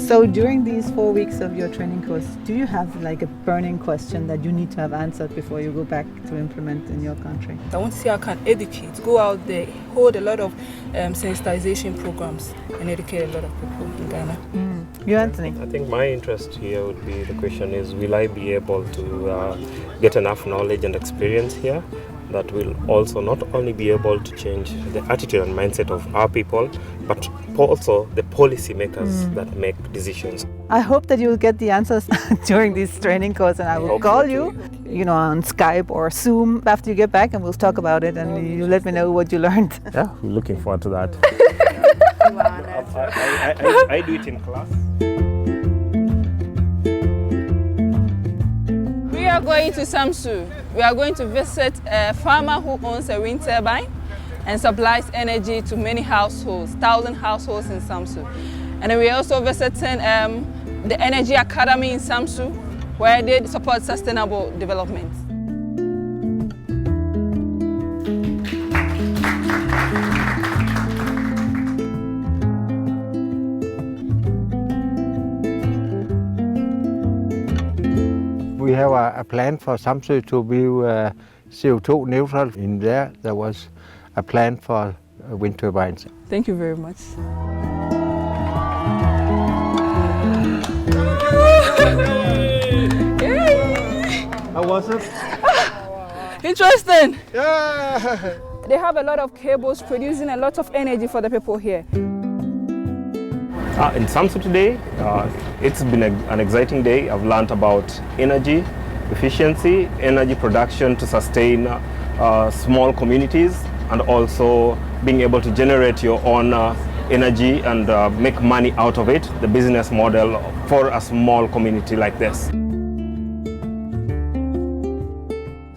So during these 4 weeks of your training course, do you have like a burning question that you need to have answered before you go back to implement in your country? I want to see how I can educate, go out there, hold a lot of sensitization programs and educate a lot of people in Ghana. You, Anthony? I think my interest here would be, the question is, will I be able to get enough knowledge and experience here that will also not only be able to change the attitude and mindset of our people, but also the policy makers that make decisions. I hope that you'll get the answers during this training course, and I will call you, on Skype or Zoom after you get back, and we'll talk about it, and you let me know what you learned. Yeah, we're looking forward to that. I do it in class. We are going to Samsu. We are going to visit a farmer who owns a wind turbine and supplies energy to many households, 1,000 households in Samsu. And then we are also visiting the Energy Academy in Samsu, where they support sustainable development. We have a plan for Samsø to be CO2 neutral. In there was a plan for wind turbines. Thank you very much. How was it? Interesting. Yeah. They have a lot of cables producing a lot of energy for the people here. In Samsu today, it's been an exciting day. I've learned about energy efficiency, energy production to sustain small communities, and also being able to generate your own energy and make money out of it, the business model for a small community like this.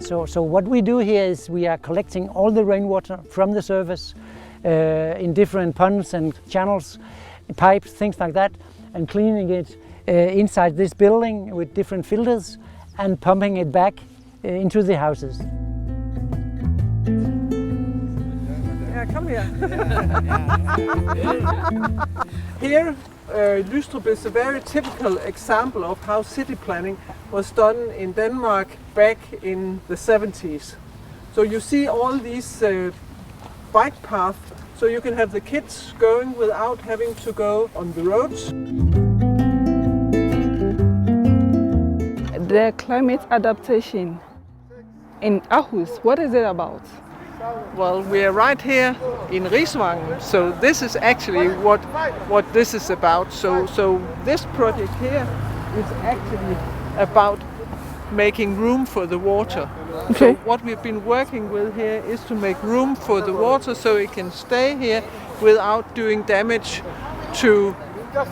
So what we do here is we are collecting all the rainwater from the surface in different ponds and channels, pipes, things like that, and cleaning it inside this building with different filters and pumping it back into the houses. Yeah, come here. Here, Lystrup is a very typical example of how city planning was done in Denmark back in the 70s. So you see all these bike paths, so you can have the kids going without having to go on the roads. The climate adaptation in Aarhus, what is it about? Well, we are right here in Rigsvangen, so this is actually what this is about. So this project here is actually about making room for the water. Okay. So what we've been working with here is to make room for the water so it can stay here without doing damage to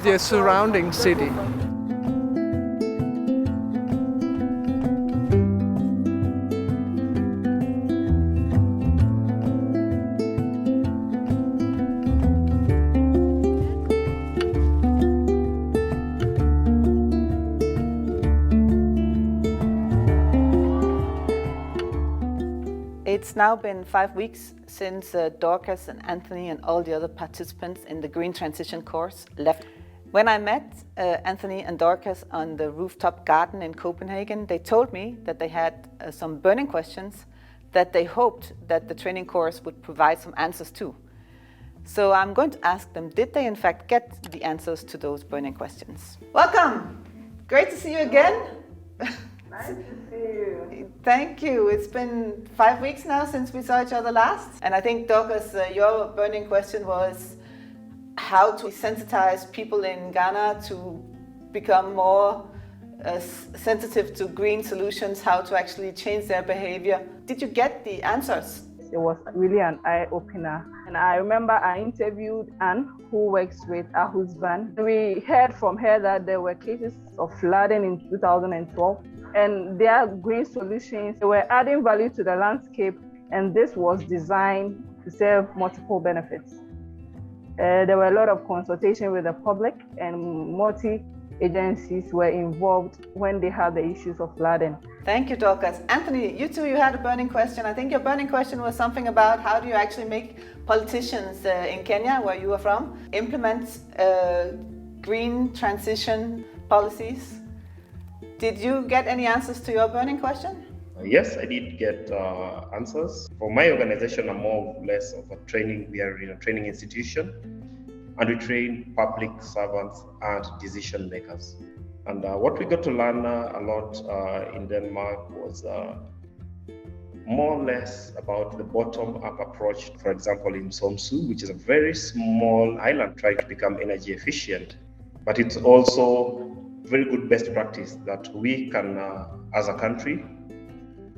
the surrounding city. It's now been 5 weeks since Dorcas and Anthony and all the other participants in the Green Transition course left. When I met Anthony and Dorcas on the rooftop garden in Copenhagen, they told me that they had some burning questions that they hoped that the training course would provide some answers to. So I'm going to ask them, did they in fact get the answers to those burning questions? Welcome! Great to see you again. Nice to see you. Thank you. It's been 5 weeks now since we saw each other last. And I think, Dorcas, your burning question was how to sensitize people in Ghana to become more sensitive to green solutions, how to actually change their behavior. Did you get the answers? It was really an eye-opener. And I remember I interviewed Anne, who works with Aarhus Van. We heard from her that there were cases of flooding in 2012. And their green solutions, they were adding value to the landscape, and this was designed to serve multiple benefits. There were a lot of consultation with the public, and multi-agencies were involved when they had the issues of flooding. Thank you, Dorcas. Anthony, you too, you had a burning question. I think your burning question was something about how do you actually make politicians in Kenya, where you are from, implement green transition policies. Did you get any answers to your burning question? Yes, I did get answers. For my organization, I'm more or less of a training. We are in a training institution, and we train public servants and decision makers. And what we got to learn a lot in Denmark was more or less about the bottom-up approach. For example, in Somsu, which is a very small island trying to become energy efficient, but it's also very good best practice that we can, as a country,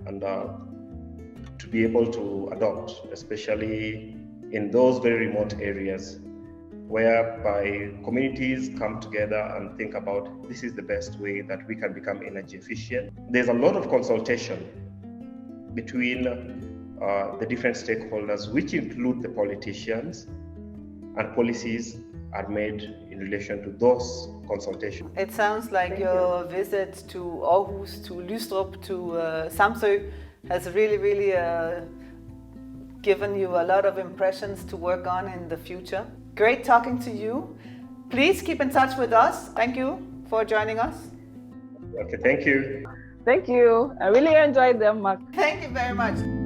and to be able to adopt, especially in those very remote areas, whereby communities come together and think about this is the best way that we can become energy efficient. There's a lot of consultation between the different stakeholders, which include the politicians, and policies are made in relation to those consultations. It sounds like your visit to Aarhus, to Lystrup, to Samsø has really given you a lot of impressions to work on in the future. Great talking to you. Please keep in touch with us. Thank you for joining us. Okay, thank you. Thank you. I really enjoyed them, Mark. Thank you very much.